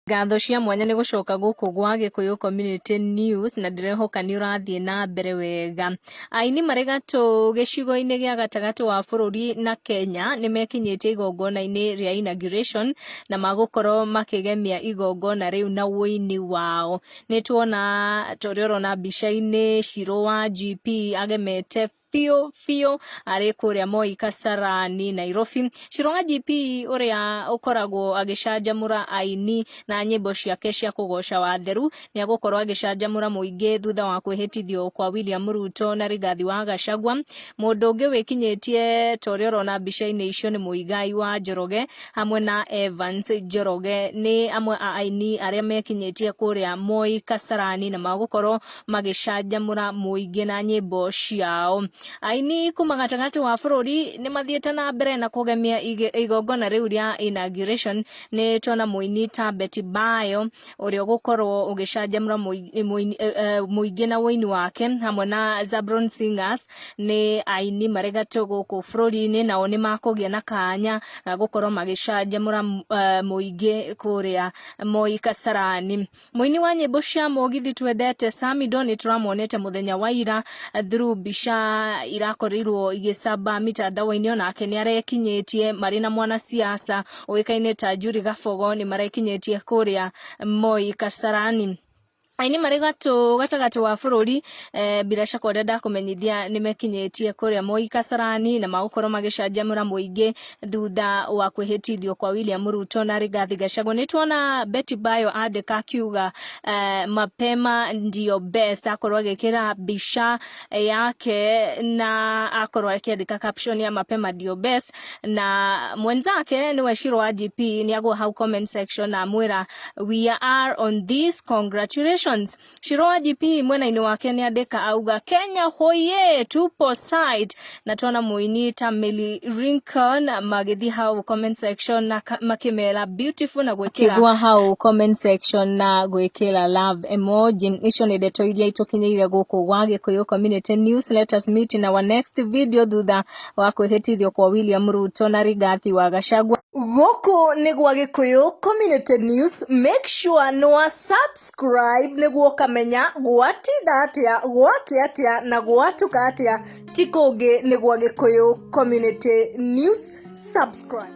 Ngatho cia mwanya ni gucoka guku gwa Gikuyu Community News na ndirehoka ni urathie na mbere wega. Aini maregatu gicigo-ini gia gatagati wa bururi na Kenya ni mekinyitie igongona-ini ria inauguration na magukorwo makigemia igongona riu na wuini wao. Ni tuona toriorona mbica-ini Ciru wa GP agemete fio ari kuria Moi Kasarani Nairobi. Ciru wa GP uria ukoragwo agicanjamura aini na nyimbo ciake cia kugoca watheru ni agukorwo agicanjamura muingi thutha wa kwihitithio kwa William Ruto na Rigathi wa Gachagua. Mundu ungi wikinyitie toriorona mbica-ini icio ni Muigai wa Njoroge hamwe na Evans Njoroge ni amwe a aini aria mekinyitie kuria Moi Kasarani na magukorwo magicanjamura muingi na nyimbo ciao. Aini kuma gatagati wa bururi ni mathiete na mbere na kugemia igongona riu ria inauguration. Ni tuona muini ta Bayo uria gukorwo ugicanjamura muingi na wuini wake hamwe na Zabron Singers ni aini maregatu guku bururi-ini nao ni makugia na kanya gukorwo magicanjamura muingi kuria Moi Kasarani. Muini wa nyimbo cia Mugithi twendete Samido ni turamonete muthenya wa ira through mbica irakorirwo igicamba mitandao-ini onake ni arekinyitie mari na mwana siasa uikaine ta Njuri Gabogo ni marekinyitie kuria Moi Kasarani. Aini maregatu gatagati wa bururi Biashara ndenda kumenyithia ni mekinyitie kuria Moi Kasarani na magukorwo magicanjamura muingi thutha wa kwihitithio kwa William Ruto na Rigathi Gachagua. Ni tuona Bayo andika kiuga mapema ndio best, akorwo agikira mbica yake na akorwo akiandika caption ya mapema ndio best, na mwenzake ni Ciru wa GP ni agwa hau comment section na mwira we are on this, congratulations. Ciru wa GP mwena-ini wake ni andika auga Kenya hoye tupo side, na tuona muini ta Meli Rincon magithi hau comment section na makimera beautiful na gwikira kigwa hau comment section na gwikira love emoji. Icio ni ndeto iria itukinyeire guku gwa Gikuyu Community News. Let us meet in our next video thutha wa kwihitithio kwa William Ruto na Rigathi wa Gachagua. Guku ni gwa Gikuyu Community News. Make sure no subscribe niguo kamenya gwatinda atia gwake atia na gwatuka atia tikungi ni gwa Gikuyu Community News. Subscribe.